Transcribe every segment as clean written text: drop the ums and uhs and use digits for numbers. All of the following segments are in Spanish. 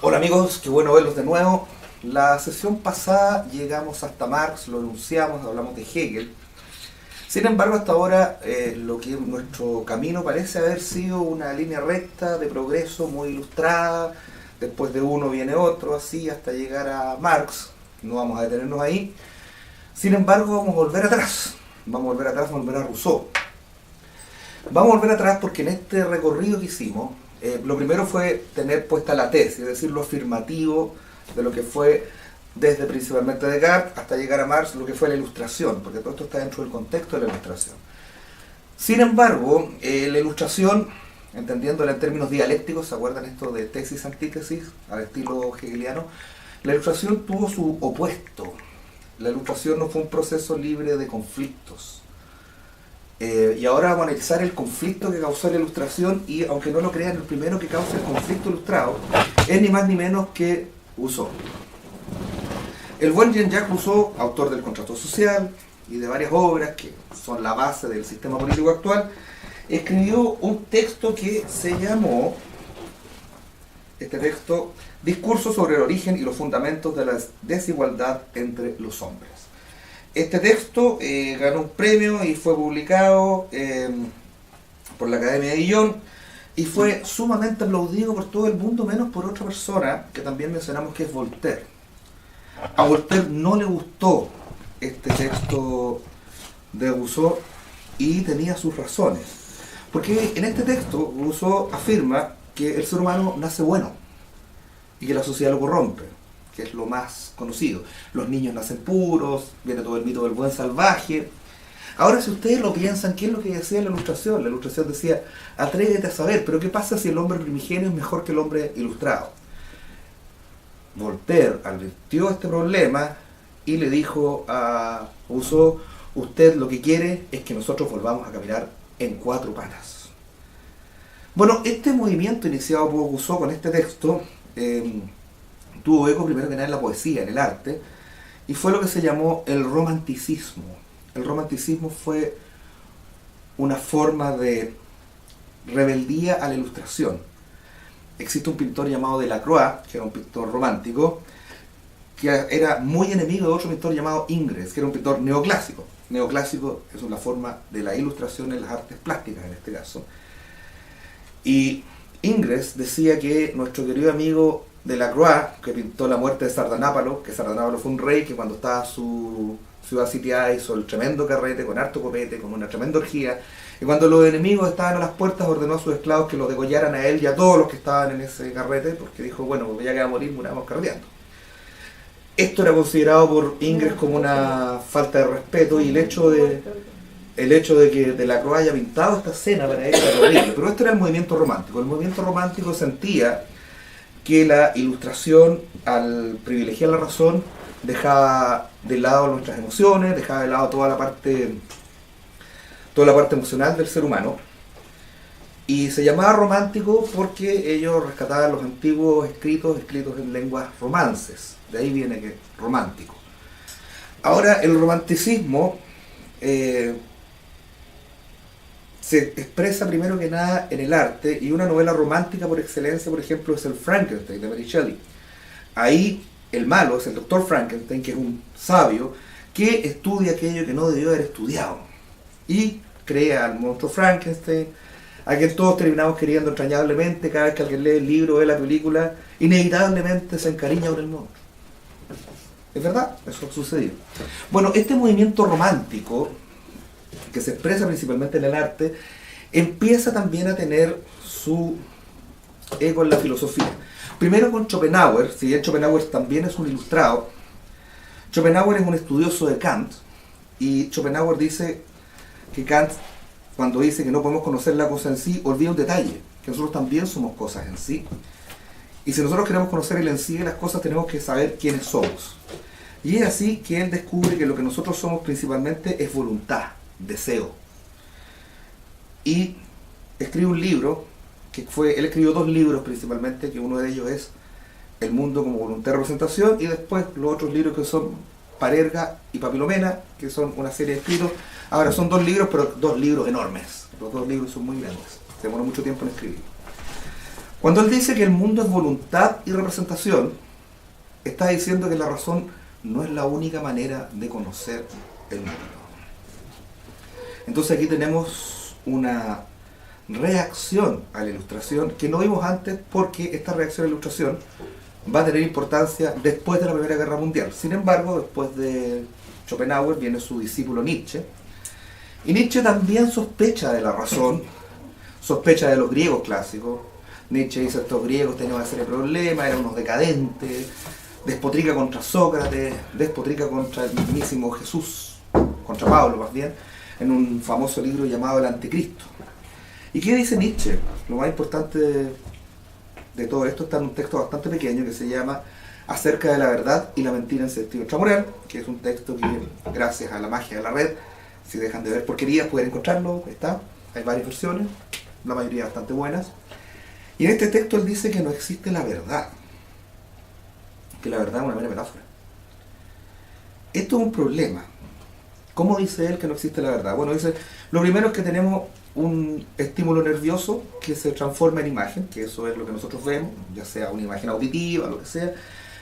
Hola amigos, qué bueno verlos de nuevo. La sesión pasada llegamos hasta Marx, lo enunciamos, hablamos de Hegel. Sin embargo, hasta ahora lo que nuestro camino parece haber sido una línea recta de progreso muy ilustrada. Después de uno viene otro, así hasta llegar a Marx. No vamos a detenernos ahí. Sin embargo, vamos a volver atrás. Vamos a volver a Rousseau. Vamos a volver atrás porque en este recorrido que hicimos, lo primero fue tener puesta la tesis, es decir, lo afirmativo de lo que fue desde principalmente Descartes hasta llegar a Marx, lo que fue la Ilustración, porque todo esto está dentro del contexto de la Ilustración. Sin embargo, la Ilustración, entendiéndola en términos dialécticos, ¿se acuerdan esto de tesis-antítesis al estilo hegeliano? La Ilustración tuvo su opuesto. La Ilustración no fue un proceso libre de conflictos. Y ahora vamos a analizar el conflicto que causó la Ilustración, y aunque no lo crean, el primero que causa el conflicto ilustrado es ni más ni menos que Rousseau. El buen Jean-Jacques Rousseau, autor del Contrato Social y de varias obras que son la base del sistema político actual, escribió un texto que se llamó, este texto, Discurso sobre el origen y los fundamentos de la desigualdad entre los hombres. Este texto ganó un premio y fue publicado por la Academia de Dijon y fue sumamente aplaudido por todo el mundo, menos por otra persona que también mencionamos, que es Voltaire. A Voltaire no le gustó este texto de Rousseau y tenía sus razones. Porque en este texto Rousseau afirma que el ser humano nace bueno y que la sociedad lo corrompe, que es lo más conocido. Los niños nacen puros, viene todo el mito del buen salvaje. Ahora, si ustedes lo piensan, ¿qué es lo que decía la Ilustración? La Ilustración decía, atrévete a saber, pero ¿qué pasa si el hombre primigenio es mejor que el hombre ilustrado? Voltaire advirtió este problema y le dijo a Rousseau, usted lo que quiere es que nosotros volvamos a caminar en cuatro patas. Bueno, este movimiento iniciado por Rousseau con este texto tuvo eco primero que nada en la poesía, en el arte, y fue lo que se llamó el romanticismo. El romanticismo fue una forma de rebeldía a la Ilustración. Existe un pintor llamado Delacroix, que era un pintor romántico, que era muy enemigo de otro pintor llamado Ingres, que era un pintor neoclásico. Neoclásico es una forma de la Ilustración en las artes plásticas, en este caso. Y Ingres decía que nuestro querido amigo Delacroix, que pintó la muerte de Sardanápalo, que Sardanápalo fue un rey que cuando estaba su ciudad sitiada hizo el tremendo carrete con harto copete, con una tremenda orgía, y cuando los enemigos estaban a las puertas ordenó a sus esclavos que los degollaran a él y a todos los que estaban en ese carrete, porque dijo, bueno, ya que va a morir, muramos carreteando. Esto era considerado por Ingres como una falta de respeto, y el hecho de que Delacroix haya pintado esta escena para él era terrible. Pero este era el movimiento romántico. El movimiento romántico sentía que la Ilustración, al privilegiar la razón, dejaba de lado nuestras emociones, dejaba de lado toda la parte emocional del ser humano, y se llamaba romántico porque ellos rescataban los antiguos escritos en lenguas romances. De ahí viene que romántico. Ahora, el romanticismo se expresa primero que nada en el arte, y una novela romántica por excelencia, por ejemplo, es el Frankenstein de Mary Shelley. Ahí el malo es el doctor Frankenstein, que es un sabio que estudia aquello que no debió haber estudiado y crea al monstruo Frankenstein, a quien todos terminamos queriendo entrañablemente. Cada vez que alguien lee el libro o ve la película, inevitablemente se encariña con el monstruo. ¿Es verdad? Eso sucedió. Bueno, este movimiento romántico, que se expresa principalmente en el arte, empieza también a tener su eco en la filosofía. Primero con Schopenhauer. Si bien Schopenhauer también es un ilustrado, Schopenhauer es un estudioso de Kant, y Schopenhauer dice que Kant, cuando dice que no podemos conocer la cosa en sí, olvida un detalle, que nosotros también somos cosas en sí, y si nosotros queremos conocer el en sí de las cosas, tenemos que saber quiénes somos. Y es así que él descubre que lo que nosotros somos principalmente es voluntad, deseo, y escribe un libro él escribió dos libros principalmente, que uno de ellos es El mundo como voluntad de representación, y después los otros libros que son Parerga y Papilomena, que son una serie de escritos. Ahora son dos libros, pero dos libros enormes. Los dos libros son muy grandes. Se demoró mucho tiempo en escribir. Cuando él dice que el mundo es voluntad y representación, está diciendo que la razón no es la única manera de conocer el mundo. Entonces aquí tenemos una reacción a la Ilustración que no vimos antes, porque esta reacción a la Ilustración va a tener importancia después de la Primera Guerra Mundial. Sin embargo, después de Schopenhauer viene su discípulo Nietzsche, y Nietzsche también sospecha de la razón, sospecha de los griegos clásicos. Nietzsche dice: estos griegos tenían una serie de problemas, eran unos decadentes, despotrica contra Sócrates, despotrica contra el mismísimo Jesús, contra Pablo más bien, en un famoso libro llamado El Anticristo. ¿Y qué dice Nietzsche? Lo más importante de todo esto está en un texto bastante pequeño que se llama Acerca de la verdad y la mentira en sentido extramoral, que es un texto que, gracias a la magia de la red, si dejan de ver porquerías pueden encontrarlo. Está, hay varias versiones, la mayoría bastante buenas. Y en este texto él dice que no existe la verdad, que la verdad es una mera metáfora. Esto es un problema. ¿Cómo dice él que no existe la verdad? Bueno, dice, lo primero es que tenemos un estímulo nervioso que se transforma en imagen, que eso es lo que nosotros vemos, ya sea una imagen auditiva, lo que sea,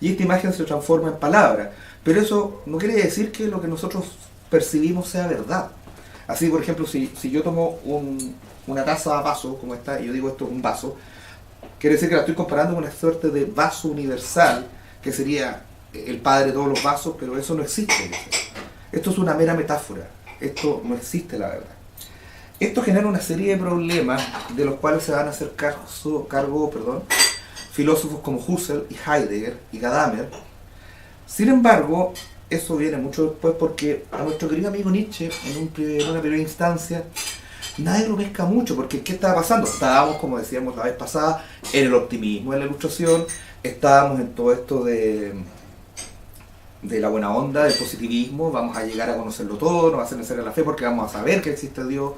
y esta imagen se transforma en palabra. Pero eso no quiere decir que lo que nosotros percibimos sea verdad. Así, por ejemplo, si yo tomo una taza a vaso, como esta, y yo digo esto es un vaso, quiere decir que la estoy comparando con una suerte de vaso universal, que sería el padre de todos los vasos, pero eso no existe. Esto es una mera metáfora, esto no existe la verdad. Esto genera una serie de problemas de los cuales se van a hacer cargo filósofos como Husserl y Heidegger y Gadamer. Sin embargo, eso viene mucho después, porque a nuestro querido amigo Nietzsche, en una primera instancia, nadie lo pesca mucho, porque ¿qué estaba pasando? Estábamos, como decíamos la vez pasada, en el optimismo, en la Ilustración, estábamos en todo esto de la buena onda, del positivismo, vamos a llegar a conocerlo todo, no va a ser necesaria la fe porque vamos a saber que existe Dios,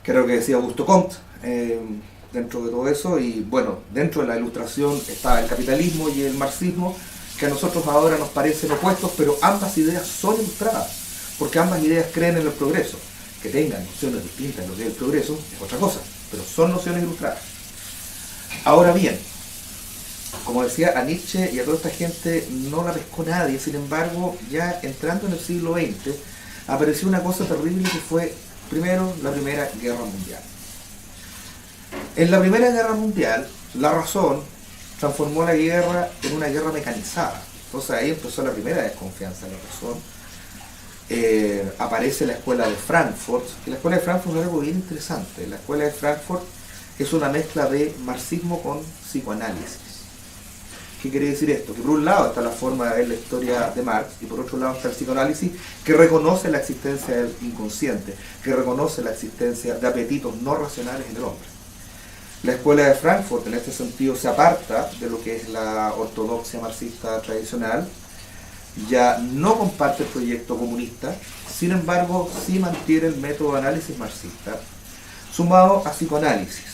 que era lo que decía Augusto Comte, dentro de todo eso. Y bueno, dentro de la Ilustración estaba el capitalismo y el marxismo, que a nosotros ahora nos parecen opuestos, pero ambas ideas son ilustradas, porque ambas ideas creen en el progreso. Que tengan nociones distintas en lo que es el progreso es otra cosa, pero son nociones ilustradas. Ahora bien, como decía, a Nietzsche y a toda esta gente no la pescó nadie. Sin embargo, ya entrando en el siglo XX, apareció una cosa terrible que fue, primero, la Primera Guerra Mundial. En la Primera Guerra Mundial, la razón transformó la guerra en una guerra mecanizada. Entonces ahí empezó la primera desconfianza en la razón. Aparece la escuela de Frankfurt, y la escuela de Frankfurt es algo bien interesante. La escuela de Frankfurt es una mezcla de marxismo con psicoanálisis. ¿Qué quiere decir esto? Que por un lado está la forma de ver la historia de Marx, y por otro lado está el psicoanálisis, que reconoce la existencia del inconsciente, que reconoce la existencia de apetitos no racionales en el hombre. La escuela de Frankfurt en este sentido se aparta de lo que es la ortodoxia marxista tradicional, ya no comparte el proyecto comunista, sin embargo sí mantiene el método de análisis marxista, sumado a psicoanálisis.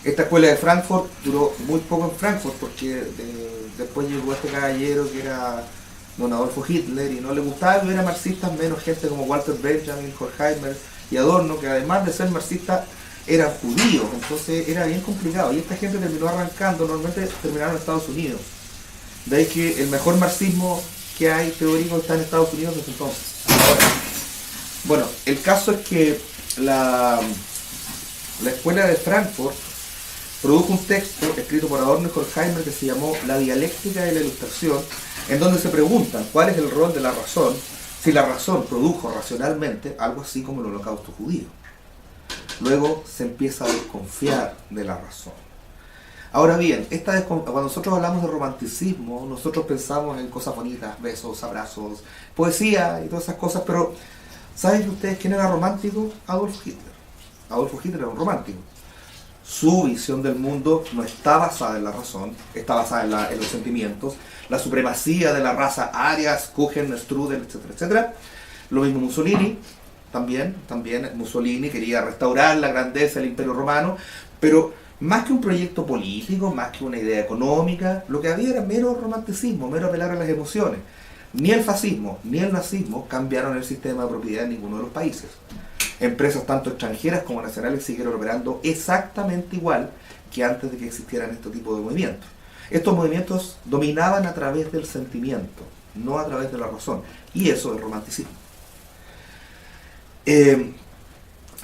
Esta escuela de Frankfurt duró muy poco en Frankfurt, porque después llegó este caballero que era don Adolfo Hitler, y no le gustaba que hubiera marxistas, menos gente como Walter Benjamin, Horkheimer y Adorno, que además de ser marxistas eran judíos. Entonces era bien complicado, y esta gente terminó arrancando, normalmente terminaron en Estados Unidos. De ahí que el mejor marxismo que hay teórico está en Estados Unidos desde entonces. Ahora, bueno, el caso es que la escuela de Frankfurt produjo un texto escrito por Adorno y Horkheimer que se llamó La dialéctica de la ilustración, en donde se preguntan cuál es el rol de la razón, si la razón produjo racionalmente algo así como el Holocausto judío. Luego se empieza a desconfiar de la razón. Ahora bien, cuando nosotros hablamos de romanticismo, nosotros pensamos en cosas bonitas, besos, abrazos, poesía y todas esas cosas, pero ¿saben ustedes quién era romántico? Adolf Hitler. Adolfo Hitler era un romántico. Su visión del mundo no está basada en la razón, está basada en los sentimientos, la supremacía de la raza aria, Kuchen, Strudel, etcétera, etcétera. Lo mismo Mussolini, también Mussolini quería restaurar la grandeza del Imperio Romano, pero más que un proyecto político, más que una idea económica, lo que había era mero romanticismo, mero apelar a las emociones. Ni el fascismo ni el nazismo cambiaron el sistema de propiedad en ninguno de los países. Empresas tanto extranjeras como nacionales siguieron operando exactamente igual que antes de que existieran este tipo de movimientos. Estos movimientos dominaban a través del sentimiento, no a través de la razón, y eso es romanticismo.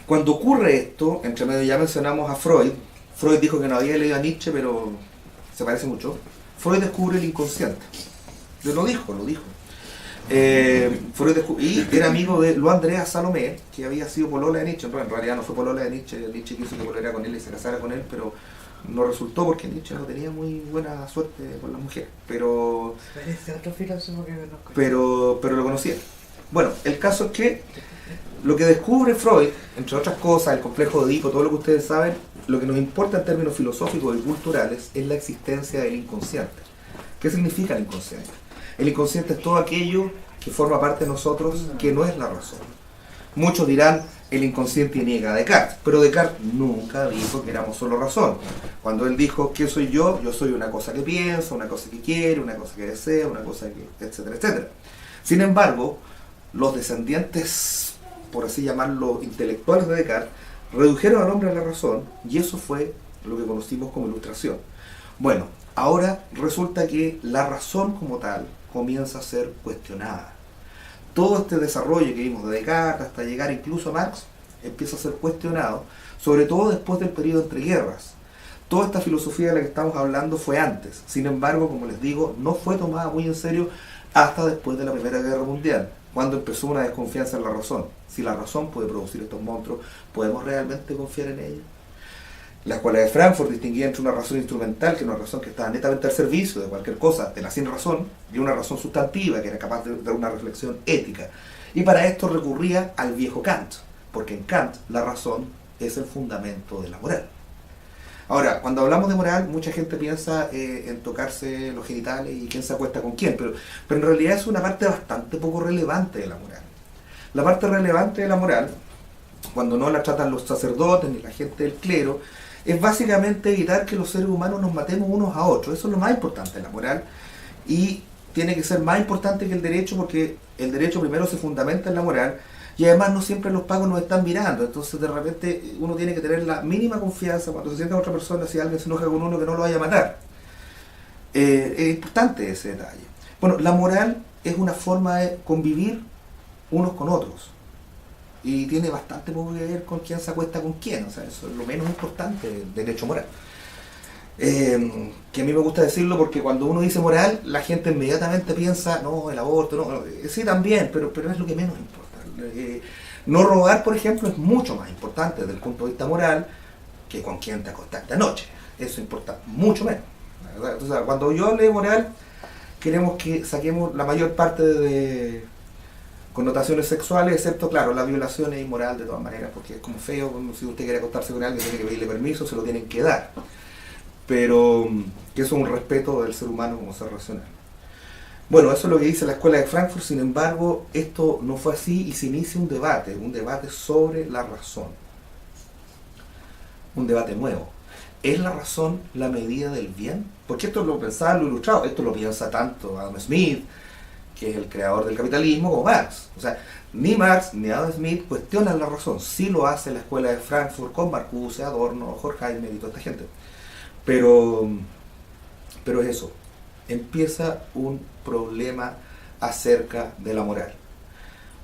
Cuando ocurre esto, entre medio ya mencionamos a Freud. Freud dijo que no había leído a Nietzsche, pero se parece mucho. Freud descubre el inconsciente. Lo dijo. Y era amigo de Andrea Salomé, que había sido polola de Nietzsche. En realidad no fue polola de Nietzsche. Nietzsche quiso que pololara con él y se casara con él, pero no resultó porque Nietzsche no tenía muy buena suerte con las mujeres. Pero parece otro filósofo que conozco. Pero lo conocía. Bueno, el caso es que lo que descubre Freud, entre otras cosas, el complejo de Edipo, todo lo que ustedes saben, lo que nos importa en términos filosóficos y culturales es la existencia del inconsciente. ¿Qué significa el inconsciente? El inconsciente es todo aquello que forma parte de nosotros que no es la razón. Muchos dirán, el inconsciente niega a Descartes, pero Descartes nunca dijo que éramos solo razón. Cuando él dijo, ¿qué soy yo? Yo soy una cosa que piensa, una cosa que quiere, una cosa que desea, una cosa que... etcétera, etcétera. Sin embargo, los descendientes, por así llamarlo, intelectuales de Descartes, redujeron al hombre a la razón, y eso fue lo que conocimos como ilustración. Bueno, ahora resulta que la razón como tal comienza a ser cuestionada. Todo este desarrollo que vimos de Descartes hasta llegar incluso a Marx empieza a ser cuestionado, sobre todo después del periodo entre guerras. Toda esta filosofía de la que estamos hablando fue antes, sin embargo, como les digo, no fue tomada muy en serio hasta después de la Primera Guerra Mundial, cuando empezó una desconfianza en la razón. Si la razón puede producir estos monstruos, ¿podemos realmente confiar en ella? La Escuela de Frankfurt distinguía entre una razón instrumental, que es una razón que estaba netamente al servicio de cualquier cosa, de la sin razón, y una razón sustantiva, que era capaz de dar una reflexión ética. Y para esto recurría al viejo Kant, porque en Kant la razón es el fundamento de la moral. Ahora, cuando hablamos de moral, mucha gente piensa en tocarse los genitales y quién se acuesta con quién, pero en realidad es una parte bastante poco relevante de la moral. La parte relevante de la moral, cuando no la tratan los sacerdotes ni la gente del clero, es básicamente evitar que los seres humanos nos matemos unos a otros. Eso es lo más importante de la moral, y tiene que ser más importante que el derecho, porque el derecho primero se fundamenta en la moral, y además no siempre los pagos nos están mirando. Entonces de repente uno tiene que tener la mínima confianza cuando se sienta a otra persona, si alguien se enoja con uno, que no lo vaya a matar. Es importante ese detalle. Bueno, la moral es una forma de convivir unos con otros, y tiene bastante poco que ver con quién se acuesta con quién. O sea, eso es lo menos importante del derecho moral. Que a mí me gusta decirlo porque cuando uno dice moral, la gente inmediatamente piensa, no, el aborto, no, sí también, pero es lo que menos importa. No robar, por ejemplo, es mucho más importante desde el punto de vista moral que con quién te acostaste anoche. Eso importa mucho menos. O sea, cuando yo hablo de moral, queremos que saquemos la mayor parte de connotaciones sexuales, excepto, claro, la violación es inmoral de todas maneras, porque es como feo. Si usted quiere acostarse con alguien, tiene que pedirle permiso, se lo tienen que dar. Pero que eso es un respeto del ser humano como ser racional. Bueno, eso es lo que dice la Escuela de Frankfurt. Sin embargo, esto no fue así, y se inicia un debate sobre la razón. Un debate nuevo. ¿Es la razón la medida del bien? Porque esto lo pensaba lo ilustrado, esto lo piensa tanto Adam Smith, que es el creador del capitalismo, como Marx. O sea, ni Marx ni Adam Smith cuestionan la razón. Sí lo hace la Escuela de Frankfurt con Marcuse, Adorno, Horkheimer y toda esta gente. Pero es eso. Empieza un problema acerca de la moral.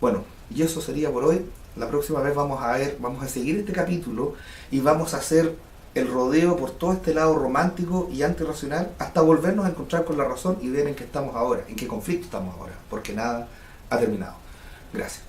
Bueno, y eso sería por hoy. La próxima vez vamos a seguir este capítulo y vamos a hacer el rodeo por todo este lado romántico y antirracional hasta volvernos a encontrar con la razón y ver en qué estamos ahora, en qué conflicto estamos ahora, porque nada ha terminado. Gracias.